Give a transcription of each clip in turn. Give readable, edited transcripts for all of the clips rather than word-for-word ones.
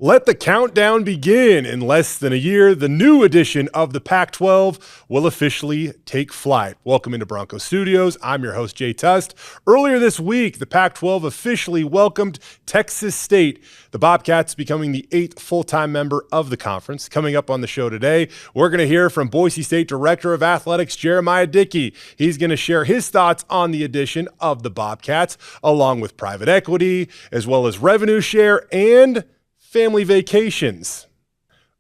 Let the countdown begin. In less than a year, the new edition of the Pac-12 will officially take flight. Welcome into Bronco Studios. I'm your host, Jay Tust. Earlier this week, the Pac-12 officially welcomed Texas State, the Bobcats becoming the 8th full-time member of the conference. Coming up on the show today, we're going to hear from Boise State Director of Athletics, Jeramiah Dickey. He's going to share his thoughts on the addition of the Bobcats, along with private equity, as well as revenue share and family vacations.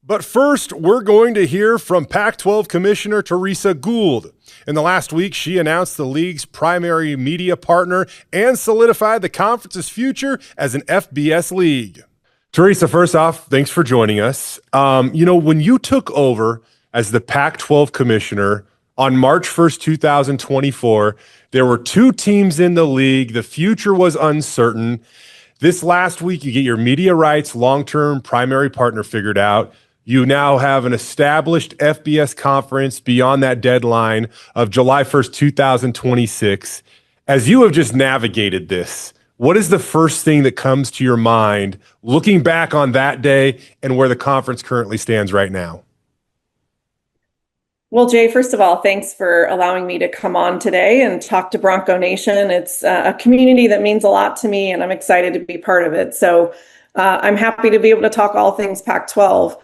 But first, we're going to hear from Pac-12 Commissioner Teresa Gould. In the last week, she announced the league's primary media partner and solidified the conference's future as an FBS league. Teresa, first off, thanks for joining us. When you took over as the Pac-12 Commissioner on March 1st, 2024, there were two teams in the league. The future was uncertain. This last week, you get your media rights long-term primary partner figured out. You now have an established FBS conference beyond that deadline of July 1st, 2026. As you have just navigated this, what is the first thing that comes to your mind looking back on that day and where the conference currently stands right now? Well, Jay, first of all, thanks for allowing me to come on today and talk to Bronco Nation. It's a community that means a lot to me, and I'm excited to be part of it. So I'm happy to be able to talk all things Pac-12.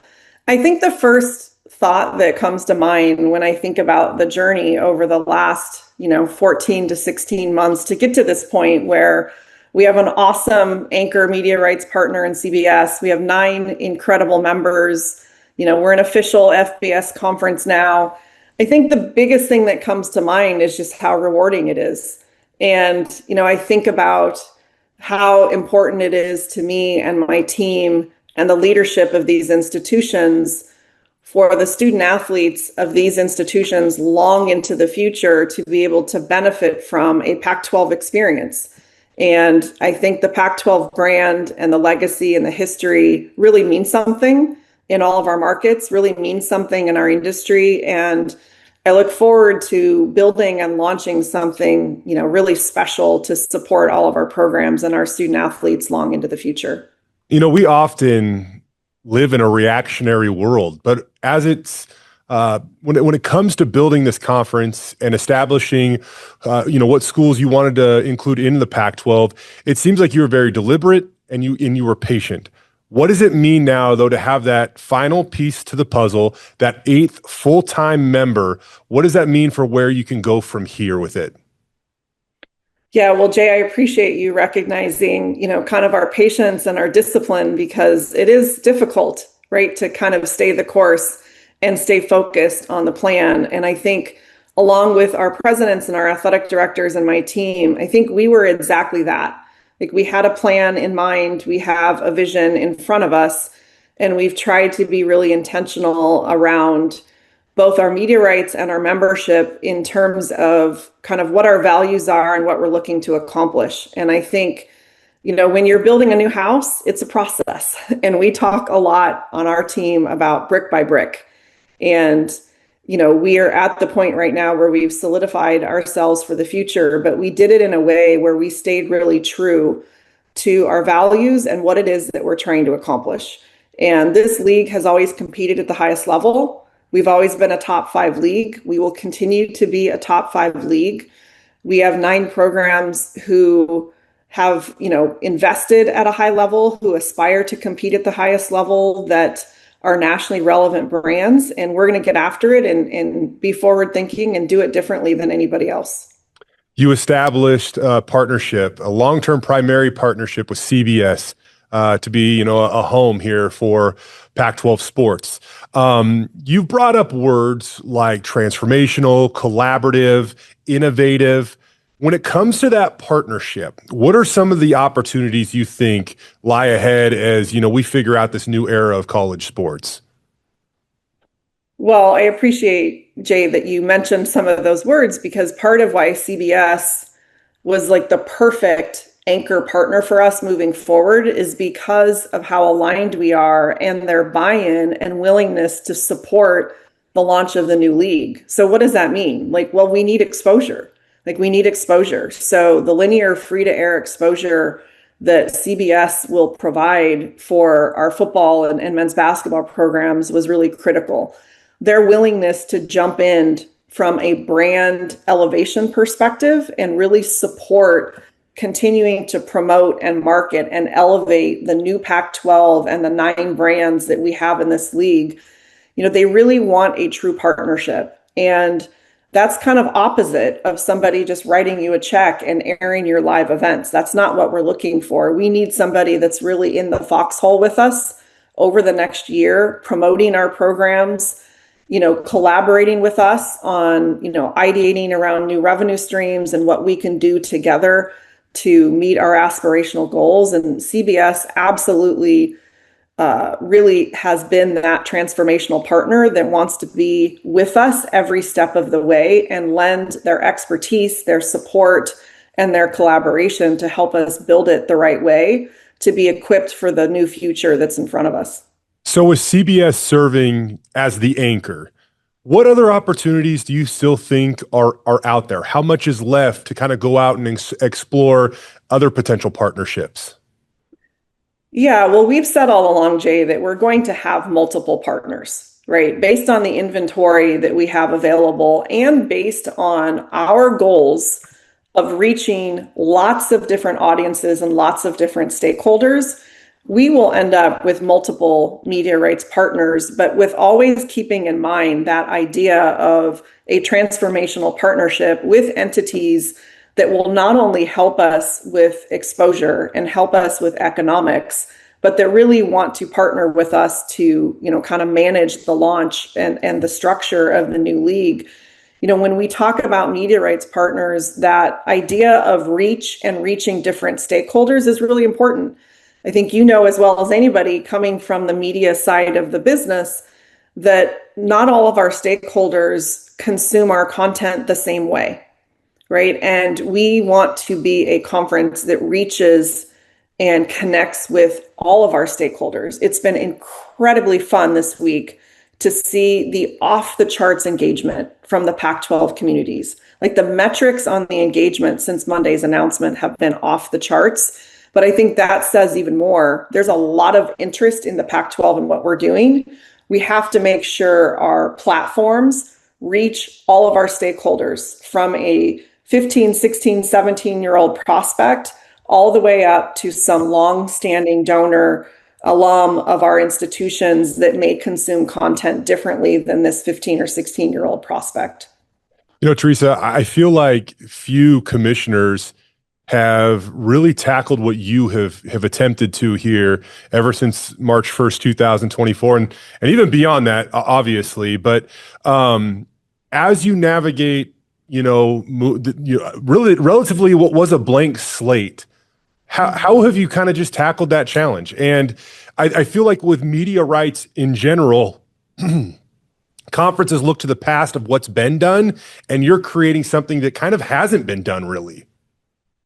I think the first thought that comes to mind when I think about the journey over the last, 14 to 16 months to get to this point where we have an awesome anchor media rights partner in CBS. We have 9 incredible members. We're an official FBS conference now. I think the biggest thing that comes to mind is just how rewarding it is. And, I think about how important it is to me and my team and the leadership of these institutions for the student athletes of these institutions long into the future to be able to benefit from a Pac-12 experience. And I think the Pac-12 brand and the legacy and the history really means something in all of our markets, really means something in our industry. And I look forward to building and launching something, really special to support all of our programs and our student athletes long into the future. We often live in a reactionary world, but as it's when it comes to building this conference and establishing, what schools you wanted to include in the Pac-12, it seems like you were very deliberate and you were patient. What does it mean now, though, to have that final piece to the puzzle, that 8th full-time member? What does that mean for where you can go from here with it? Yeah, well, Jay, I appreciate you recognizing, kind of our patience and our discipline, because it is difficult, right, to kind of stay the course and stay focused on the plan. And I think along with our presidents and our athletic directors and my team, I think we were exactly that. Like, we had a plan in mind, we have a vision in front of us, and we've tried to be really intentional around both our media rights and our membership in terms of kind of what our values are and what we're looking to accomplish. And I think, when you're building a new house, it's a process. And we talk a lot on our team about brick by brick. And we are at the point right now where we've solidified ourselves for the future, but we did it in a way where we stayed really true to our values and what it is that we're trying to accomplish. And this league has always competed at the highest level. We've always been a top 5 league. We will continue to be a top 5 league. We have 9 programs who have, invested at a high level, who aspire to compete at the highest level, that are nationally relevant brands, and we're going to get after it and be forward thinking and do it differently than anybody else. You established a partnership, a long-term primary partnership with CBS to be, a home here for Pac-12 sports. You've brought up words like transformational, collaborative, innovative. When it comes to that partnership, what are some of the opportunities you think lie ahead as, we figure out this new era of college sports? Well, I appreciate, Jay, that you mentioned some of those words, because part of why CBS was like the perfect anchor partner for us moving forward is because of how aligned we are and their buy-in and willingness to support the launch of the new league. So what does that mean? We need exposure. We need exposure. So the linear free-to-air exposure that CBS will provide for our football and men's basketball programs was really critical. Their willingness to jump in from a brand elevation perspective and really support continuing to promote and market and elevate the new Pac-12 and the 9 brands that we have in this league. They really want a true partnership. And that's kind of opposite of somebody just writing you a check and airing your live events. That's not what we're looking for. We need somebody that's really in the foxhole with us over the next year, promoting our programs, collaborating with us on, ideating around new revenue streams and what we can do together to meet our aspirational goals. And CBS absolutely really has been that transformational partner that wants to be with us every step of the way and lend their expertise, their support, and their collaboration to help us build it the right way to be equipped for the new future that's in front of us. So with CBS serving as the anchor, what other opportunities do you still think are out there? How much is left to kind of go out and explore other potential partnerships? Yeah, well, we've said all along, Jay, that we're going to have multiple partners, right? Based on the inventory that we have available and based on our goals of reaching lots of different audiences and lots of different stakeholders, we will end up with multiple media rights partners, but with always keeping in mind that idea of a transformational partnership with entities that will not only help us with exposure and help us with economics, but that really want to partner with us to, kind of manage the launch and the structure of the new league. When we talk about media rights partners, that idea of reach and reaching different stakeholders is really important. I think as well as anybody coming from the media side of the business that not all of our stakeholders consume our content the same way, right? And we want to be a conference that reaches and connects with all of our stakeholders. It's been incredibly fun this week to see the off the charts engagement from the Pac-12 communities. Like the metrics on the engagement since Monday's announcement have been off the charts. But I think that says even more. There's a lot of interest in the Pac-12 and what we're doing. We have to make sure our platforms reach all of our stakeholders from a 15, 16, 17-year-old prospect all the way up to some long-standing donor alum of our institutions that may consume content differently than this 15 or 16-year-old prospect. Teresa, I feel like few commissioners have really tackled what you have attempted to here ever since March 1st, 2024, and even beyond that, obviously. But as you navigate, really relatively what was a blank slate, how have you kind of just tackled that challenge? And I feel like with media rights in general, conferences look to the past of what's been done, and you're creating something that kind of hasn't been done really.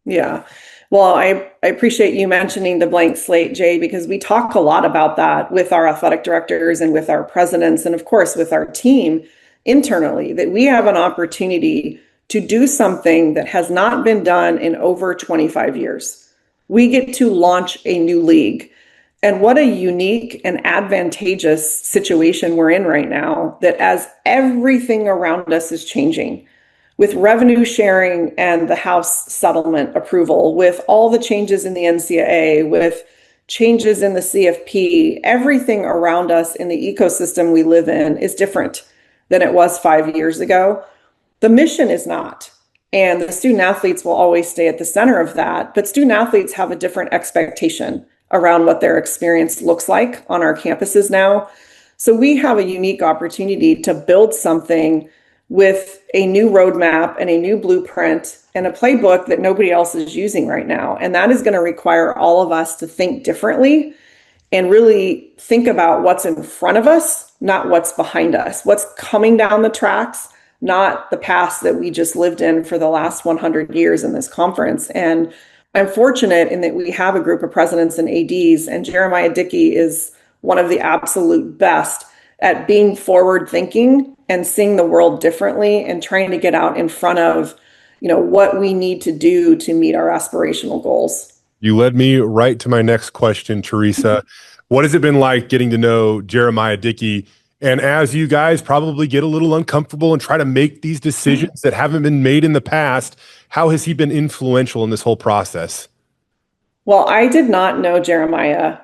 Yeah. Well, I appreciate you mentioning the blank slate, Jay, because we talk a lot about that with our athletic directors and with our presidents and, of course, with our team internally, that we have an opportunity to do something that has not been done in over 25 years. We get to launch a new league. And what a unique and advantageous situation we're in right now, that as everything around us is changing, with revenue sharing and the House settlement approval, with all the changes in the NCAA, with changes in the CFP, everything around us in the ecosystem we live in is different than it was 5 years ago. The mission is not. And the student athletes will always stay at the center of that. But student athletes have a different expectation around what their experience looks like on our campuses now. So we have a unique opportunity to build something with a new roadmap and a new blueprint and a playbook that nobody else is using right now. And that is going to require all of us to think differently and really think about what's in front of us, not what's behind us, what's coming down the tracks, not the past that we just lived in for the last 100 years in this conference. And I'm fortunate in that we have a group of presidents and ADs, and Jeramiah Dickey is one of the absolute best at being forward thinking and seeing the world differently and trying to get out in front of, what we need to do to meet our aspirational goals. You led me right to my next question, Teresa. What has it been like getting to know Jeramiah Dickey? And as you guys probably get a little uncomfortable and try to make these decisions that haven't been made in the past, how has he been influential in this whole process? Well, I did not know Jeremiah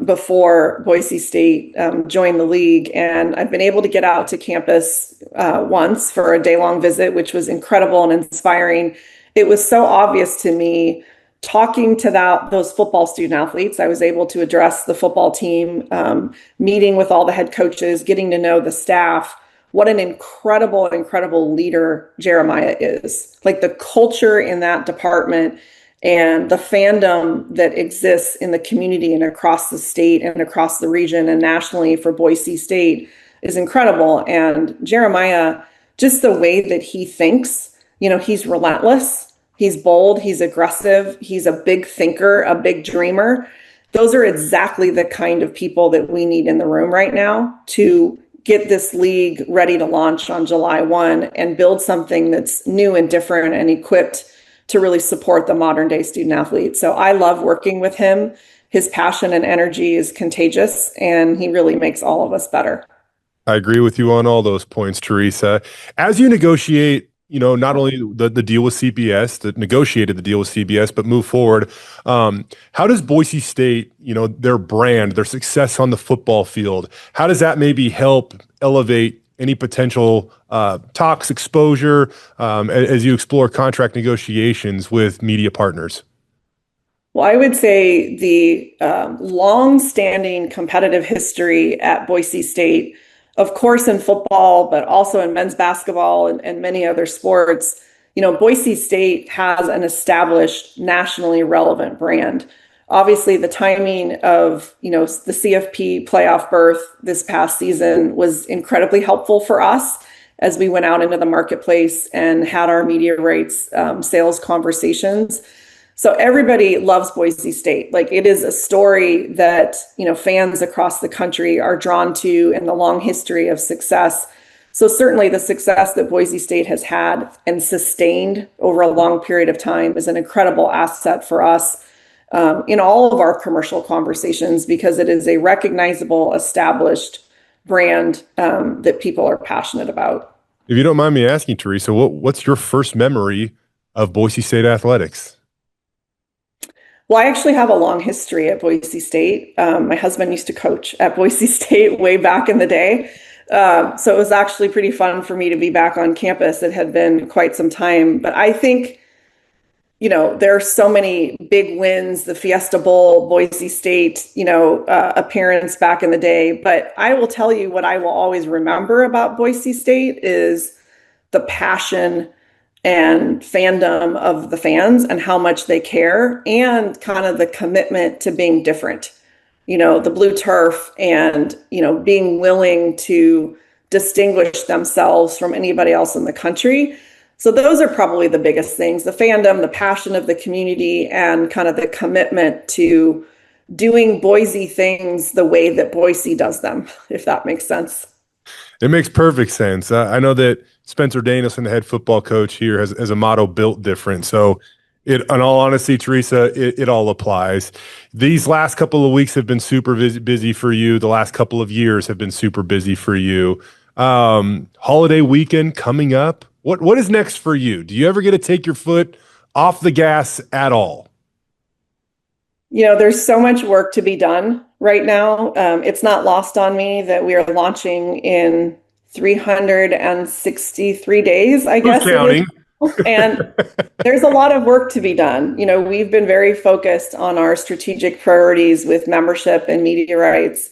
before Boise State joined the league, and I've been able to get out to campus once for a day-long visit, which was incredible and inspiring. It was so obvious to me talking to those football student athletes. I was able to address the football team, meeting with all the head coaches, getting to know the staff. What an incredible, incredible leader Jeremiah is. Like the culture in that department and the fandom that exists in the community and across the state and across the region and nationally for Boise State is incredible. And Jeremiah, just the way that he thinks, he's relentless, he's bold, he's aggressive, he's a big thinker, a big dreamer. Those are exactly the kind of people that we need in the room right now to get this league ready to launch on July 1 and build something that's new and different and equipped to really support the modern day student athlete. So I love working with him. His passion and energy is contagious, and he really makes all of us better. I agree with you on all those points, Teresa. As you negotiate, not only the deal with CBS, that negotiated the deal with CBS, but move forward, how does Boise State, their brand, their success on the football field, how does that maybe help elevate any potential talks, exposure, as you explore contract negotiations with media partners? Well, I would say the long-standing competitive history at Boise State, of course in football, but also in men's basketball and many other sports, Boise State has an established nationally relevant brand. Obviously, the timing of, the CFP playoff berth this past season was incredibly helpful for us as we went out into the marketplace and had our media rights sales conversations. So everybody loves Boise State. Like it is a story that, fans across the country are drawn to in the long history of success. So certainly the success that Boise State has had and sustained over a long period of time is an incredible asset for us in all of our commercial conversations, because it is a recognizable, established brand that people are passionate about. If you don't mind me asking, Teresa, what's your first memory of Boise State athletics? Well, I actually have a long history at Boise State. My husband used to coach at Boise State way back in the day. So it was actually pretty fun for me to be back on campus. It had been quite some time, but I think there are so many big wins, the Fiesta Bowl, Boise State, appearance back in the day. But I will tell you what I will always remember about Boise State is the passion and fandom of the fans and how much they care, and kind of the commitment to being different, the blue turf and, being willing to distinguish themselves from anybody else in the country. So those are probably the biggest things: the fandom, the passion of the community, and kind of the commitment to doing Boise things the way that Boise does them, if that makes sense. It makes perfect sense. I know that Spencer Danielson, the head football coach here, has a motto, built different. So in all honesty, Teresa, it all applies. These last couple of weeks have been super busy for you. The last couple of years have been super busy for you. Holiday weekend coming up. What is next for you? Do you ever get to take your foot off the gas at all? There's so much work to be done right now. It's not lost on me that we are launching in 363 days, I guess. Who's counting? And there's a lot of work to be done. We've been very focused on our strategic priorities with membership and media rights.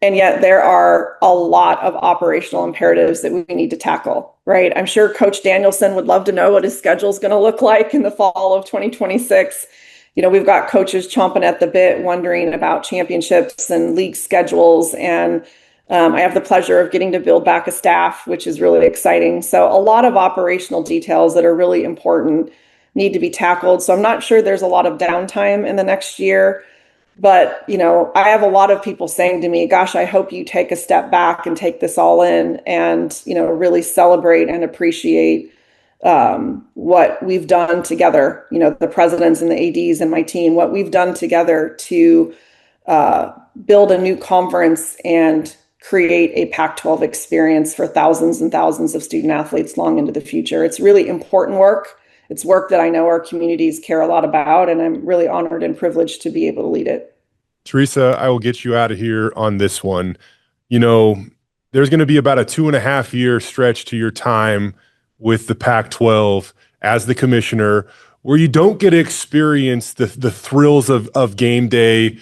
And yet there are a lot of operational imperatives that we need to tackle, right? I'm sure Coach Danielson would love to know what his schedule is going to look like in the fall of 2026. We've got coaches chomping at the bit, wondering about championships and league schedules. And I have the pleasure of getting to build back a staff, which is really exciting. So a lot of operational details that are really important need to be tackled. So I'm not sure there's a lot of downtime in the next year. But, I have a lot of people saying to me, gosh, I hope you take a step back and take this all in and, really celebrate and appreciate what we've done together, the presidents and the ADs and my team, what we've done together to build a new conference and create a Pac-12 experience for thousands and thousands of student athletes long into the future. It's really important work. It's work that I know our communities care a lot about, and I'm really honored and privileged to be able to lead it. Teresa, I will get you out of here on this one. There's going to be about a 2.5-year stretch to your time with the Pac-12 as the commissioner where you don't get to experience the thrills of game day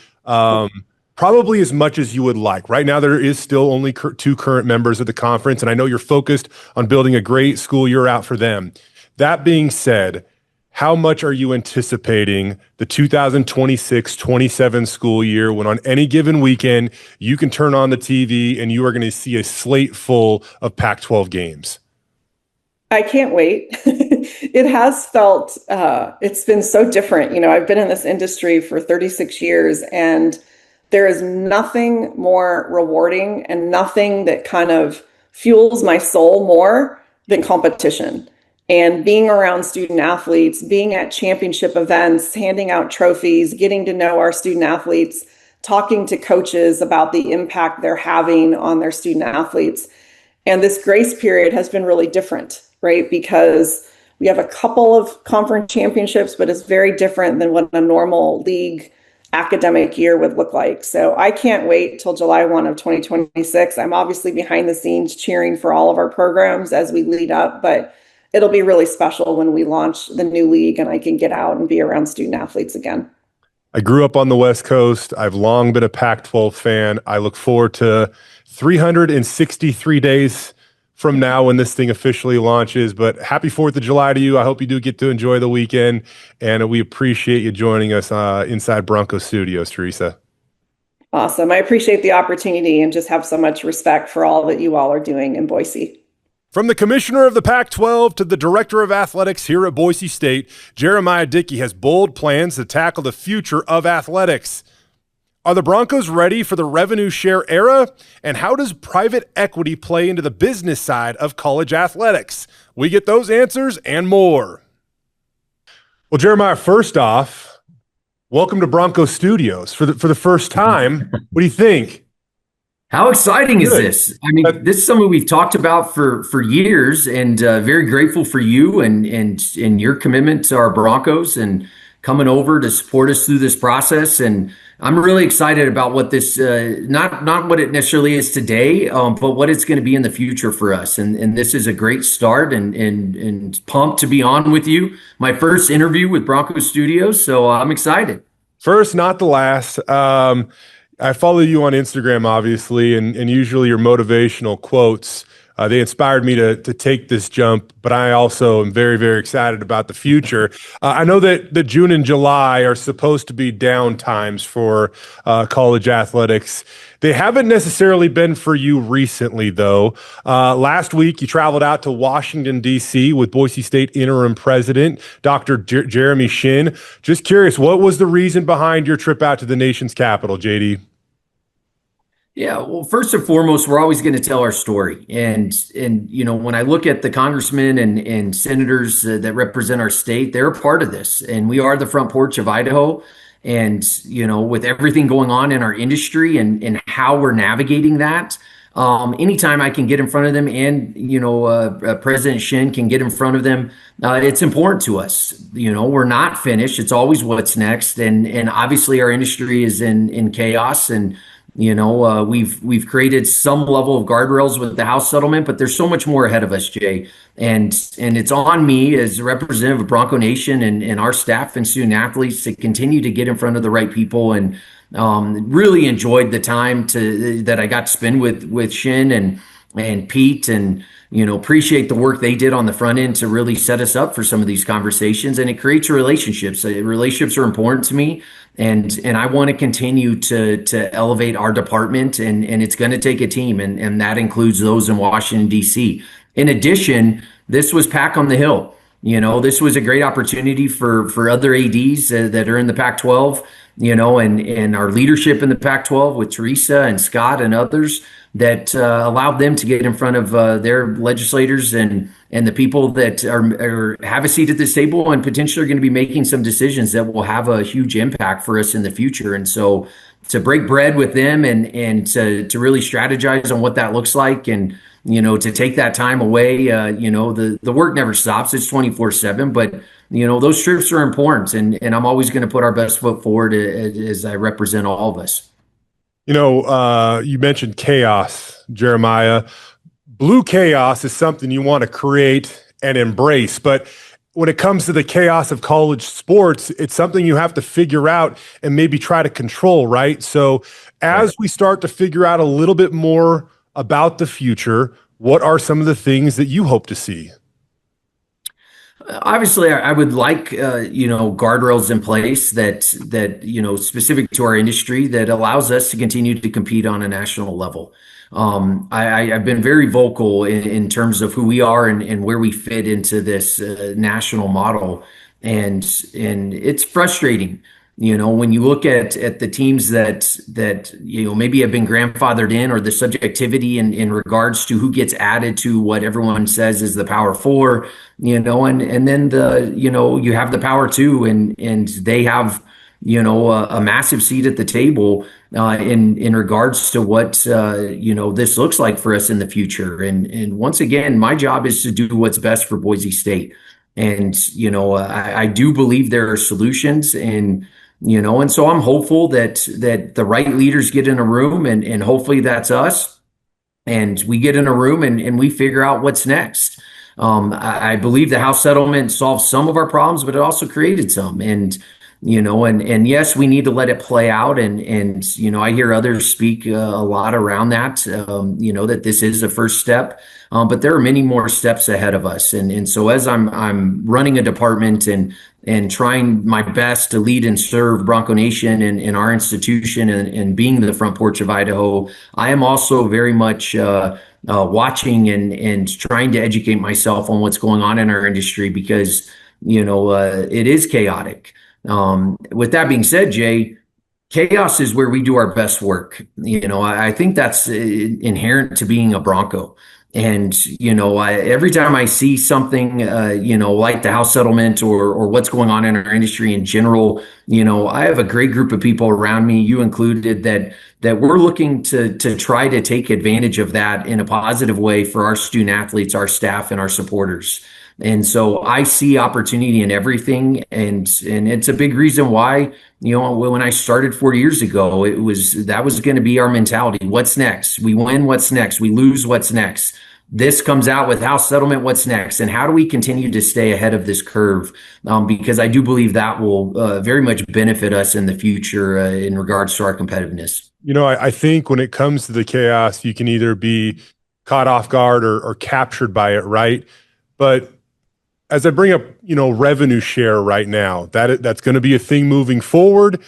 probably as much as you would like. Right now, there is still only 2 current members of the conference, and I know you're focused on building a great school year out for them. That being said, how much are you anticipating the 2026-27 school year when on any given weekend you can turn on the TV and you are going to see a slate full of Pac-12 games? I can't wait. It has felt, it's been so different. I've been in this industry for 36 years, and there is nothing more rewarding and nothing that kind of fuels my soul more than competition. And being around student athletes, being at championship events, handing out trophies, getting to know our student athletes, talking to coaches about the impact they're having on their student athletes. And this grace period has been really different, right? Because we have a couple of conference championships, but it's very different than what a normal league academic year would look like. So I can't wait till July 1 of 2026. I'm obviously behind the scenes cheering for all of our programs as we lead up, but it'll be really special when we launch the new league and I can get out and be around student athletes again. I grew up on the West Coast. I've long been a Pac-12 fan. I look forward to 363 days from now when this thing officially launches. But happy 4th of July to you. I hope you do get to enjoy the weekend. And we appreciate you joining us inside Bronco Studios, Teresa. Awesome. I appreciate the opportunity and just have so much respect for all that you all are doing in Boise. From the commissioner of the Pac-12 to the director of athletics here at Boise State, Jeramiah Dickey has bold plans to tackle the future of athletics. Are the Broncos ready for the revenue share era? And how does private equity play into the business side of college athletics? We get those answers and more. Well, Jeremiah, first off, welcome to Bronco Studios for the first time. What do you think? How exciting is this? I mean, this is something we've talked about for years, and very grateful for you and your commitment to our Broncos and coming over to support us through this process. And I'm really excited about what this, not what it necessarily is today, but what it's going to be in the future for us. And this is a great start, and pumped to be on with you. My first interview with Bronco Studios, so I'm excited. First, not the last. I follow you on Instagram, obviously, and usually your motivational quotes, they inspired me to take this jump, but I also am very, very excited about the future. I know that the June and July are supposed to be down times for college athletics. They haven't necessarily been for you recently, though. Last week, you traveled out to Washington, D.C. with Boise State interim president, Dr. Jeremy Shin. Just curious, what was the reason behind your trip out to the nation's capital, JD? Yeah, well, first and foremost, we're always going to tell our story. And when I look at the congressmen and senators that represent our state, they're a part of this. And we are the front porch of Idaho. And, with everything going on in our industry and how we're navigating that, anytime I can get in front of them and, President Shin can get in front of them, it's important to us. We're not finished. It's always what's next. And obviously our industry is in chaos, and we've created some level of guardrails with the House settlement, but there's so much more ahead of us, Jay. And it's on me as a representative of Bronco Nation and our staff and student athletes to continue to get in front of the right people. And really enjoyed the time that I got to spend with Shin and Pete, and appreciate the work they did on the front end to really set us up for some of these conversations. And it creates relationships. Relationships are important to me. And I want to continue to elevate our department, and it's going to take a team, and that includes those in Washington, D.C. In addition, this was Pac on the Hill. This was a great opportunity for other ADs that are in the Pac-12 and our leadership in the Pac-12 with Teresa and Scott and others that allowed them to get in front of their legislators and the people that are have a seat at this table and potentially are going to be making some decisions that will have a huge impact for us in the future. And so to break bread with them and to really strategize on what that looks like, and to take that time away, the work never stops. It's 24/7, but those trips are important, and I'm always going to put our best foot forward as I represent all of us. You mentioned chaos, Jeremiah. Blue chaos is something you want to create and embrace, but when it comes to the chaos of college sports, it's something you have to figure out and maybe try to control, right? So as we start to figure out a little bit more about the future, what are some of the things that you hope to see? Obviously, I would like guardrails in place that specific to our industry that allows us to continue to compete on a national level. I've been very vocal in terms of who we are and where we fit into this national model, and it's frustrating. When you look at the teams that maybe have been grandfathered in, or the subjectivity in regards to who gets added to what everyone says is the Power Four, and then you have the Power Two, and they have a massive seat at the table in regards to what this looks like for us in the future. And once again, my job is to do what's best for Boise State, and I do believe there are solutions, and so I'm hopeful that the right leaders get in a room, and hopefully that's us, and we get in a room and we figure out what's next. I believe the House settlement solved some of our problems, but it also created some. And yes, we need to let it play out. And I hear others speak a lot around that, that this is a first step, but there are many more steps ahead of us. And so as I'm running a department and trying my best to lead and serve Bronco Nation and our institution and being the front porch of Idaho, I am also very much watching and trying to educate myself on what's going on in our industry, because it is chaotic. With that being said, Jay, chaos is where we do our best work. I think that's inherent to being a Bronco. And, every time I see something, like the House settlement or what's going on in our industry in general, I have a great group of people around me, you included, that we're looking to try to take advantage of that in a positive way for our student athletes, our staff, and our supporters. And so I see opportunity in everything. And it's a big reason why, when I started 4 years ago, that was going to be our mentality. What's next? We win. What's next? We lose. What's next? This comes out with House settlement. What's next? And how do we continue to stay ahead of this curve? Because I do believe that will very much benefit us in the future in regards to our competitiveness. I think when it comes to the chaos, you can either be caught off guard or captured by it, right? But as I bring up, revenue share right now, that's going to be a thing moving forward.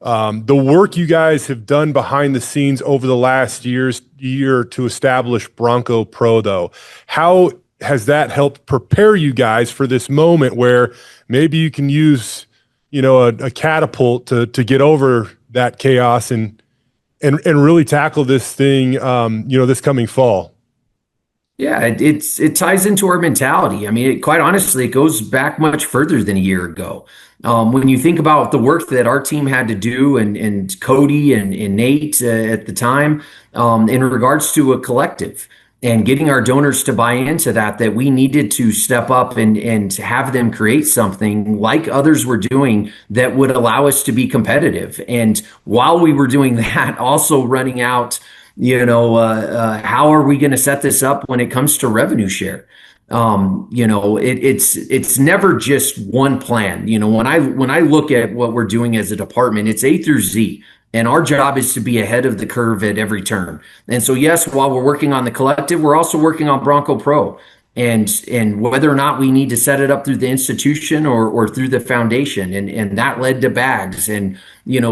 The work you guys have done behind the scenes over the last year to establish Bronco Pro, though, how has that helped prepare you guys for this moment where maybe you can use, a catapult to get over that chaos and really tackle this thing, this coming fall? Yeah, it ties into our mentality. I mean, quite honestly, it goes back much further than a year ago. When you think about the work that our team had to do, and Cody and Nate at the time, in regards to a collective and getting our donors to buy into that we needed to step up and have them create something like others were doing that would allow us to be competitive. And while we were doing that, also running out, how are we going to set this up when it comes to revenue share? It's never just one plan. When I look at what we're doing as a department, it's A through Z, and our job is to be ahead of the curve at every turn. And so, yes, while we're working on the collective, we're also working on Bronco Pro, and whether or not we need to set it up through the institution or through the foundation, and that led to bags. And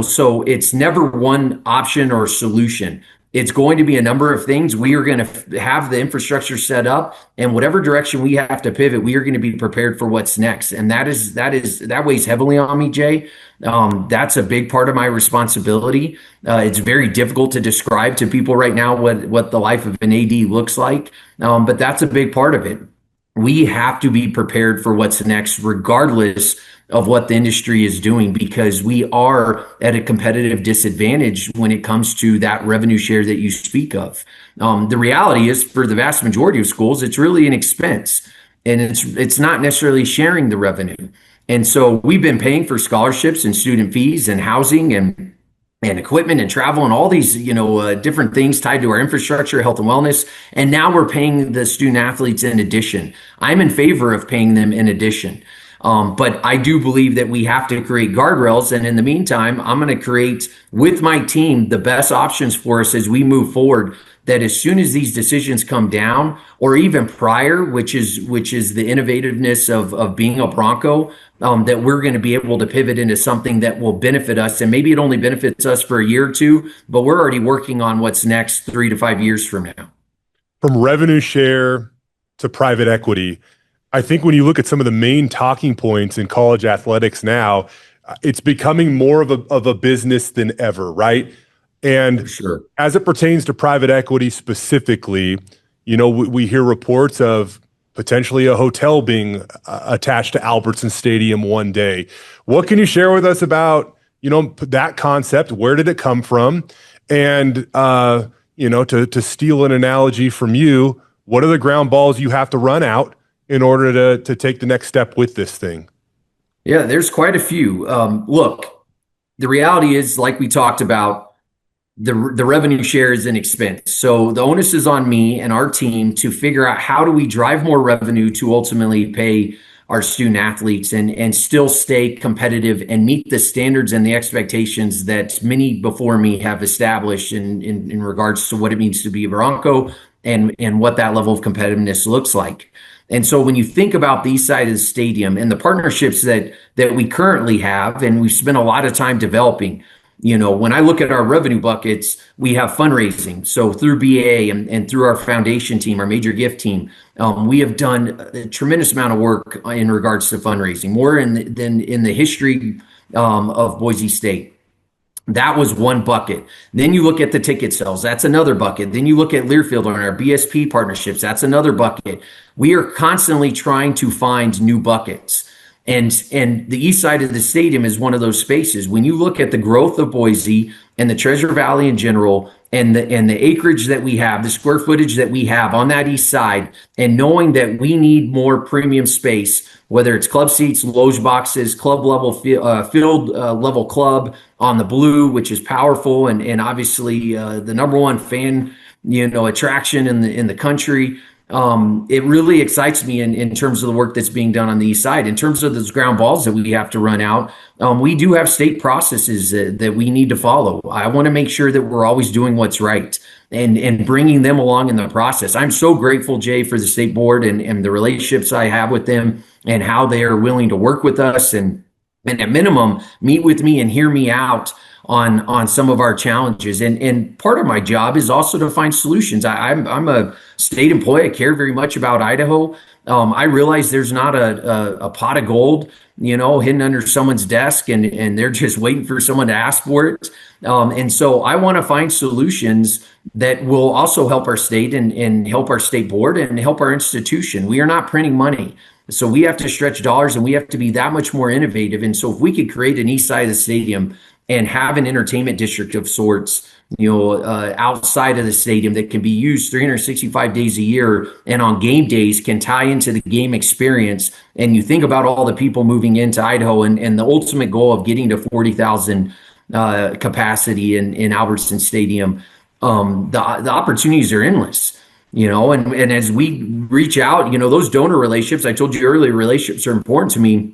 so it's never one option or solution. It's going to be a number of things. We are going to have the infrastructure set up, and whatever direction we have to pivot, we are going to be prepared for what's next. And that weighs heavily on me, Jay. That's a big part of my responsibility. It's very difficult to describe to people right now what the life of an AD looks like, but that's a big part of it. We have to be prepared for what's next, regardless of what the industry is doing, because we are at a competitive disadvantage when it comes to that revenue share that you speak of. The reality is, for the vast majority of schools, it's really an expense, and it's not necessarily sharing the revenue. And so we've been paying for scholarships and student fees and housing and equipment and travel and all these, different things tied to our infrastructure, health and wellness. And now we're paying the student athletes in addition. I'm in favor of paying them in addition. But I do believe that we have to create guardrails. And in the meantime, I'm going to create with my team the best options for us as we move forward, that as soon as these decisions come down, or even prior, which is the innovativeness of being a Bronco, that we're going to be able to pivot into something that will benefit us. And maybe it only benefits us for a year or two, but we're already working on what's next 3 to 5 years from now. From revenue share to private equity, I think when you look at some of the main talking points in college athletics now, it's becoming more of a business than ever, right? And sure, as it pertains to private equity specifically, we hear reports of potentially a hotel being attached to Albertson Stadium one day. What can you share with us about, that concept? Where did it come from? And, to steal an analogy from you, what are the ground balls you have to run out in order to take the next step with this thing? Yeah, there's quite a few. Look, the reality is, like we talked about, the revenue share is an expense. So the onus is on me and our team to figure out how do we drive more revenue to ultimately pay our student athletes and still stay competitive and meet the standards and the expectations that many before me have established in regards to what it means to be a Bronco and what that level of competitiveness looks like. And so when you think about the east side of the stadium and the partnerships that we currently have, and we've spent a lot of time developing, when I look at our revenue buckets, we have fundraising. So through BA and through our foundation team, our major gift team, we have done a tremendous amount of work in regards to fundraising, more than in the history of Boise State. That was one bucket. Then you look at the ticket sales. That's another bucket. Then you look at Learfield on our BSP partnerships. That's another bucket. We are constantly trying to find new buckets. And the east side of the stadium is one of those spaces. When you look at the growth of Boise and the Treasure Valley in general, and the acreage that we have, the square footage that we have on that east side, and knowing that we need more premium space, whether it's club seats, loge boxes, club level field level club on the blue, which is powerful, and obviously the number one fan attraction in the country. It really excites me in terms of the work that's being done on the east side. In terms of those ground balls that we have to run out, we do have state processes that we need to follow. I want to make sure that we're always doing what's right and bringing them along in the process. I'm so grateful, Jay, for the state board and the relationships I have with them and how they are willing to work with us and at minimum meet with me and hear me out on some of our challenges. And part of my job is also to find solutions. I'm a state employee. I care very much about Idaho. I realize there's not a pot of gold, hidden under someone's desk and they're just waiting for someone to ask for it. And so I want to find solutions that will also help our state and help our state board and help our institution. We are not printing money. So we have to stretch dollars and we have to be that much more innovative. And so if we could create an east side of the stadium and have an entertainment district of sorts, outside of the stadium that can be used 365 days a year and on game days can tie into the game experience. And you think about all the people moving into Idaho and the ultimate goal of getting to 40,000 capacity in Albertson Stadium, the opportunities are endless. And as we reach out, those donor relationships, I told you earlier, relationships are important to me.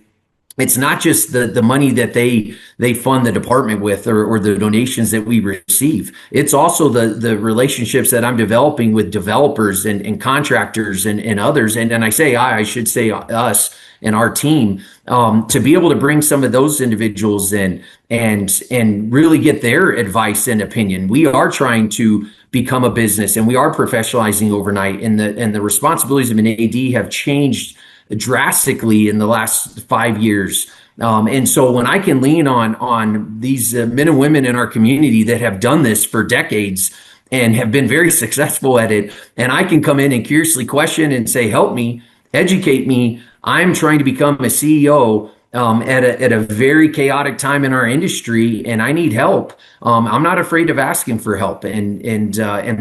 It's not just the money that they fund the department with or the donations that we receive. It's also the relationships that I'm developing with developers and contractors and others. And I say I should say us and our team to be able to bring some of those individuals in and really get their advice and opinion. We are trying to become a business, and we are professionalizing overnight, and the responsibilities of an AD have changed drastically in the last 5 years. And so when I can lean on these men and women in our community that have done this for decades and have been very successful at it, and I can come in and curiously question and say, help me, educate me. I'm trying to become a CEO at a very chaotic time in our industry, and I need help. I'm not afraid of asking for help, and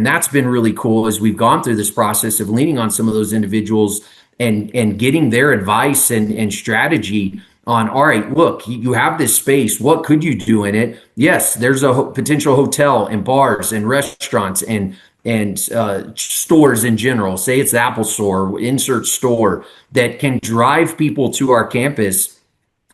that's been really cool as we've gone through this process of leaning on some of those individuals and getting their advice and strategy on, all right, look, you have this space. What could you do in it? Yes, there's a potential hotel and bars and restaurants and stores in general. Say it's the Apple Store, insert store that can drive people to our campus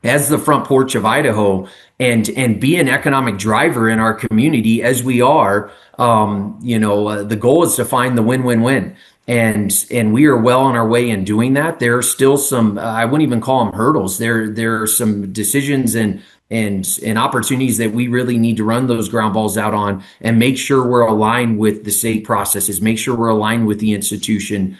as the front porch of Idaho and be an economic driver in our community as we are. The goal is to find the win-win-win. And we are well on our way in doing that. There are still some, I wouldn't even call them hurdles. There are some decisions and opportunities that we really need to run those ground balls out on and make sure we're aligned with the state processes, make sure we're aligned with the institution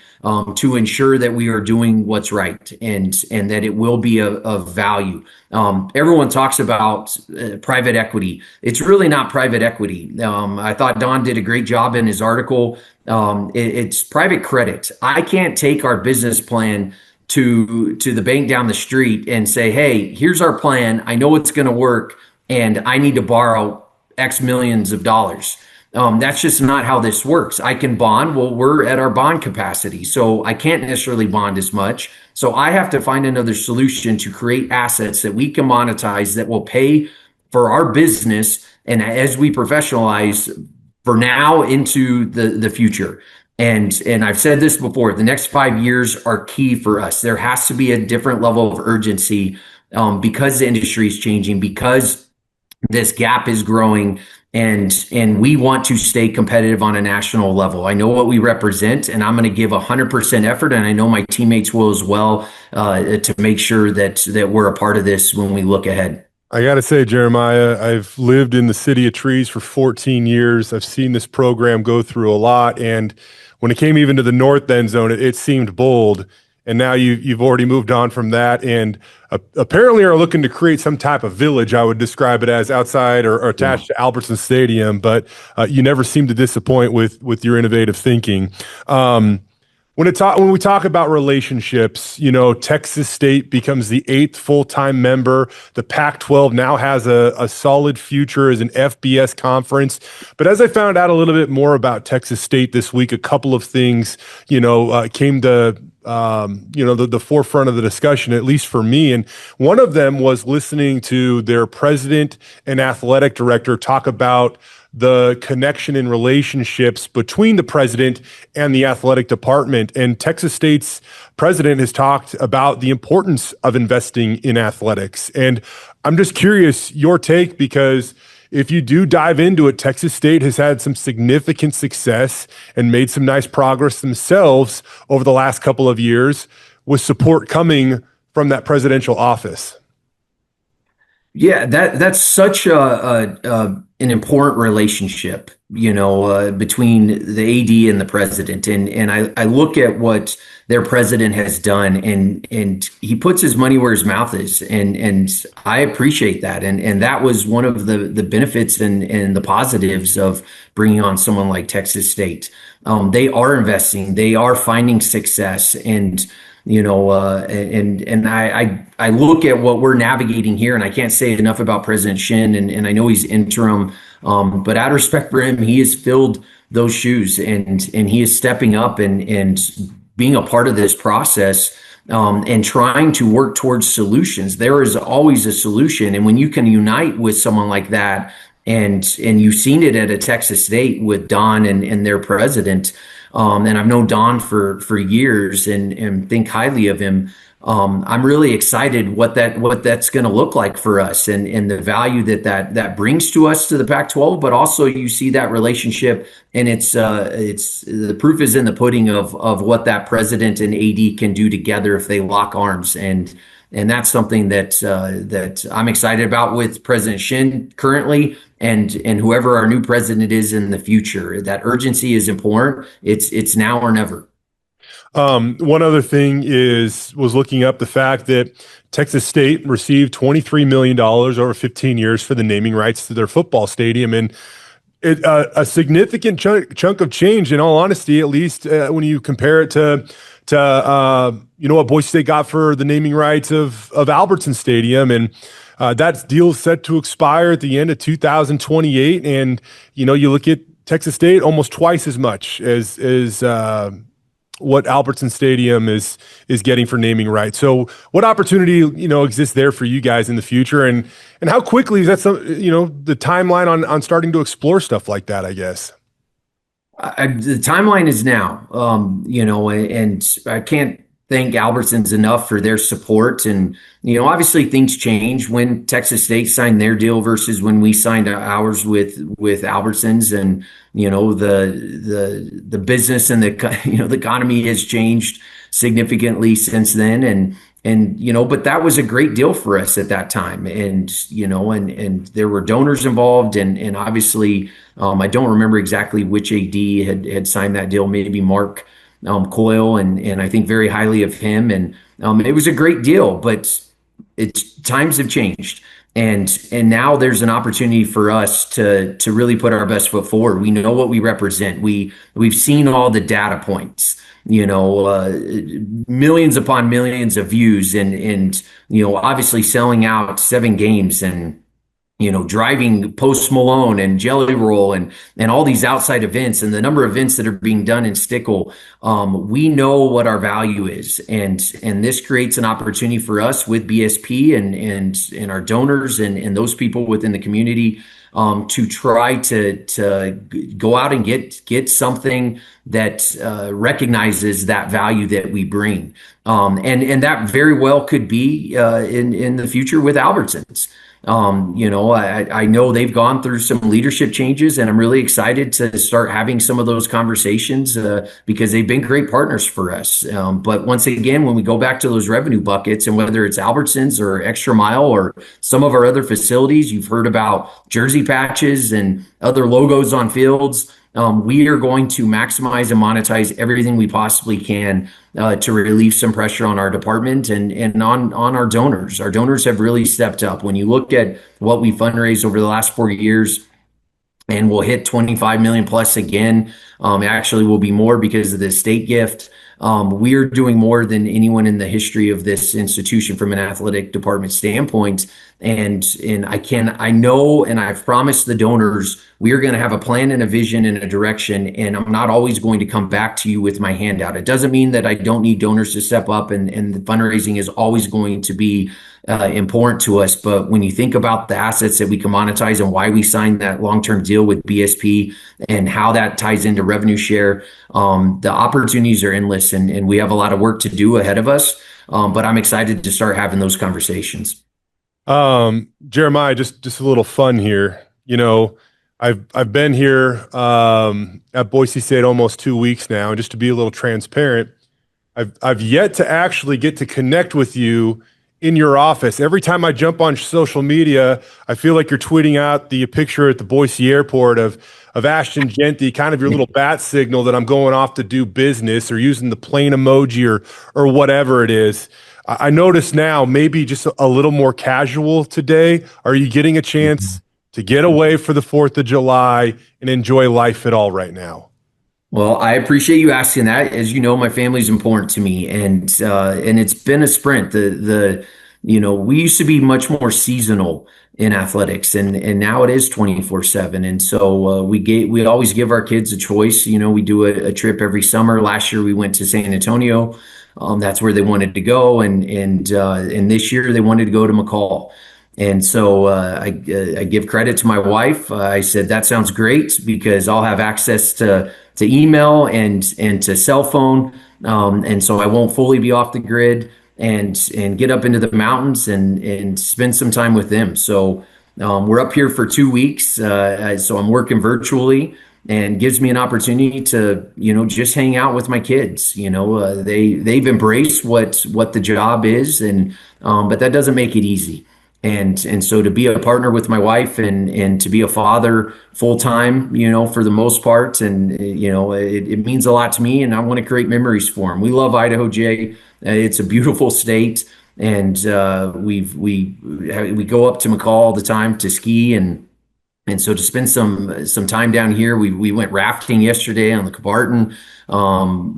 to ensure that we are doing what's right and that it will be of value. Everyone talks about private equity. It's really not private equity. I thought Don did a great job in his article. It's private credit. I can't take our business plan to the bank down the street and say, hey, here's our plan. I know it's going to work, and I need to borrow X millions of dollars. That's just not how this works. I can bond. Well, we're at our bond capacity, so I can't necessarily bond as much. So I have to find another solution to create assets that we can monetize that will pay for our business. And as we professionalize for now into the future. And I've said this before, the next 5 years are key for us. There has to be a different level of urgency because the industry is changing, because this gap is growing, and we want to stay competitive on a national level. I know what we represent, and I'm going to give 100% effort, and I know my teammates will as well, to make sure that we're a part of this when we look ahead. I got to say, Jeremiah, I've lived in the City of Trees for 14 years. I've seen this program go through a lot. And when it came even to the North End Zone, it seemed bold. And now you've already moved on from that and apparently are looking to create some type of village, I would describe it as, outside or attached to Albertson Stadium. But you never seem to disappoint with your innovative thinking. When we talk about relationships, Texas State becomes the 8th full-time member. The Pac-12 now has a solid future as an FBS conference. But as I found out a little bit more about Texas State this week, a couple of things, came to the forefront of the discussion, at least for me. And one of them was listening to their president and athletic director talk about the connection and relationships between the president and the athletic department. And Texas State's president has talked about the importance of investing in athletics. And I'm just curious your take, because if you do dive into it, Texas State has had some significant success and made some nice progress themselves over the last couple of years with support coming from that presidential office. Yeah, that's such an important relationship, between the AD and the president. And I look at what their president has done, and he puts his money where his mouth is. And I appreciate that. And that was one of the benefits and the positives of bringing on someone like Texas State. They are investing, they are finding success, and I look at what we're navigating here, and I can't say enough about President Shin, and I know he's interim, but out of respect for him, he has filled those shoes, and he is stepping up and being a part of this process, and trying to work towards solutions. There is always a solution, and when you can unite with someone like that, and you've seen it at a Texas State with Don and their president. And I've known Don for years and think highly of him. I'm really excited what that's going to look like for us and the value that brings to us, to the Pac-12. But also you see that relationship, and it's the proof is in the pudding of what that president and AD can do together if they lock arms. And And that's something that I'm excited about with President Shin currently, and whoever our new president is in the future. That urgency is important. It's now or never. One other thing was looking up the fact that Texas State received $23 million over 15 years for the naming rights to their football stadium. And a significant chunk of change, in all honesty, at least when you compare it to what Boise State got for the naming rights of Albertson Stadium. And that deal is set to expire at the end of 2028. And, you look at Texas State, almost twice as much as what Albertson Stadium is getting for naming rights. So what opportunity, exists there for you guys in the future? And how quickly is that the timeline on starting to explore stuff like that, I guess? The timeline is now, and I can't thank Albertsons enough for their support. And, obviously things change when Texas State signed their deal versus when we signed ours with Albertsons. And, the business and the economy has changed significantly since then. But that was a great deal for us at that time. And, and there were donors involved, and obviously, I don't remember exactly which AD had signed that deal, maybe Mark Coyle, and I think very highly of him. And it was a great deal, but times have changed. And now there's an opportunity for us to really put our best foot forward. We know what we represent. We've seen all the data points, millions upon millions of views, and obviously selling out 7 games, and driving Post Malone and Jelly Roll and all these outside events, and the number of events that are being done in Stickle. We know what our value is, and this creates an opportunity for us with BSP and our donors and those people within the community to try to go out and get something that recognizes that value that we bring, and that very well could be in the future with Albertsons. I know they've gone through some leadership changes, and I'm really excited to start having some of those conversations because they've been great partners for us. But once again, when we go back to those revenue buckets, and whether it's Albertsons or Extra Mile or some of our other facilities, you've heard about jersey patches and other logos on fields. We are going to maximize and monetize everything we possibly can to relieve some pressure on our department and on our donors. Our donors have really stepped up. When you look at what we fundraised over the last 4 years, and we'll hit 25 million plus again. Actually, will be more because of the state gift. We're doing more than anyone in the history of this institution from an athletic department standpoint. And I know, and I've promised the donors, we are going to have a plan and a vision and a direction. And I'm not always going to come back to you with my handout. It doesn't mean that I don't need donors to step up, and the fundraising is always going to be important to us. But when you think about the assets that we can monetize and why we signed that long-term deal with BSP and how that ties into revenue share, the opportunities are endless, and we have a lot of work to do ahead of us. But I'm excited to start having those conversations. Jeremiah, just a little fun here. I've been here at Boise State almost 2 weeks now, and just to be a little transparent, I've yet to actually get to connect with you in your office. Every time I jump on social media, I feel like you're tweeting out the picture at the Boise airport of Ashton Genty, kind of your little bat signal that I'm going off to do business, or using the plane emoji or whatever it is. I notice now maybe just a little more casual today. Are you getting a chance to get away for the 4th of July and enjoy life at all right now? Well, I appreciate you asking that. As you know, my family's important to me, and it's been a sprint. We used to be much more seasonal in athletics, and now it is 24/7. And so we always give our kids a choice. We do a trip every summer. Last year we went to San Antonio. That's where they wanted to go, and this year they wanted to go to McCall. And so I give credit to my wife. I said, that sounds great, because I'll have access to email and to cell phone. And so I won't fully be off the grid, and get up into the mountains and spend some time with them. So we're up here for 2 weeks. So I'm working virtually. and gives me an opportunity to, just hang out with my kids. They've embraced what the job is, and but that doesn't make it easy. And so to be a partner with my wife and to be a father full time, for the most part, and it means a lot to me, and I want to create memories for them. We love Idaho, Jay. It's a beautiful state, and we go up to McCall all the time to ski, and so to spend some time down here. We went rafting yesterday on the Cabarton.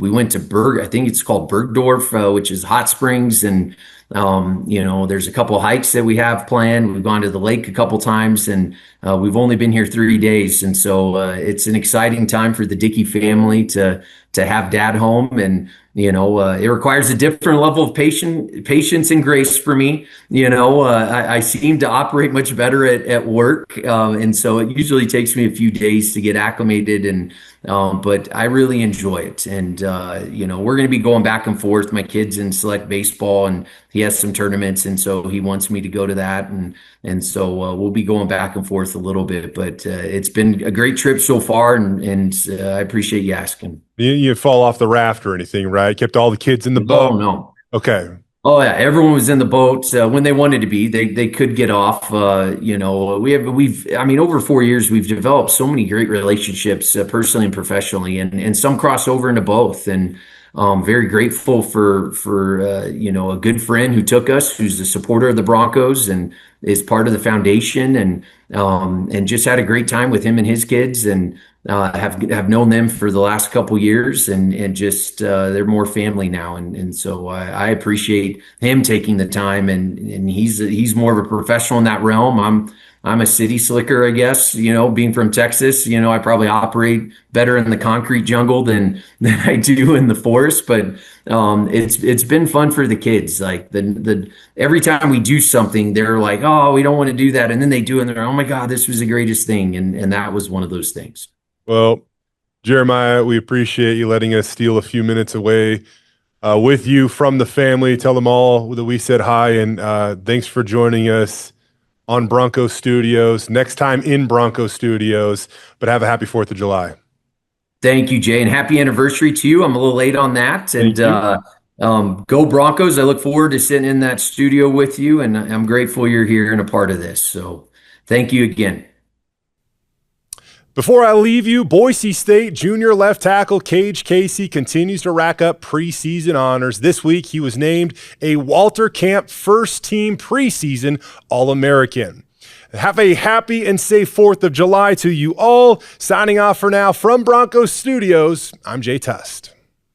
We went to I think it's called Bergdorf, which is hot springs, and there's a couple of hikes that we have planned. We've gone to the lake a couple times, and we've only been here 3 days, and so it's an exciting time for the Dickey family to have dad home. And it requires a different level of patience and grace for me. I seem to operate much better at work, and so it usually takes me a few days to get acclimated, and but I really enjoy it. And we're going to be going back and forth. My kid's in select baseball, and he has some tournaments, and so he wants me to go to that, and so we'll be going back and forth a little bit. But it's been a great trip so far, and I appreciate you asking. You didn't fall off the raft or anything, right? Kept all the kids in the boat? Oh, no. Okay. Oh yeah, everyone was in the boat when they wanted to be. They could get off. Over 4 years we've developed so many great relationships, personally and professionally, and some cross over into both. And very grateful for a good friend who took us, who's the supporter of the Broncos and is part of the foundation, and just had a great time with him and his kids, and have known them for the last couple years, and just they're more family now, and so I appreciate him taking the time, and he's more of a professional in that realm. I'm a city slicker, I guess. Being from Texas, I probably operate better in the concrete jungle than I do in the forest. But it's been fun for the kids. Like the every time we do something, they're like, "Oh, we don't want to do that," and then they do it, and they're, "Oh my God, this was the greatest thing," and that was one of those things. Well, Jeremiah, we appreciate you letting us steal a few minutes away with you from the family. Tell them all that we said hi, and thanks for joining us on Bronco Studios. Next time in Bronco Studios, but have a happy 4th of July. Thank you, Jay, and happy anniversary to you. I'm a little late on that, and go Broncos. I look forward to sitting in that studio with you, and I'm grateful you're here and a part of this. So thank you again. Before I leave you, Boise State junior left tackle Cage Casey continues to rack up preseason honors. This week, he was named a Walter Camp first-team preseason All-American. Have a happy and safe 4th of July to you all. Signing off for now from Bronco Studios, I'm Jay Tust.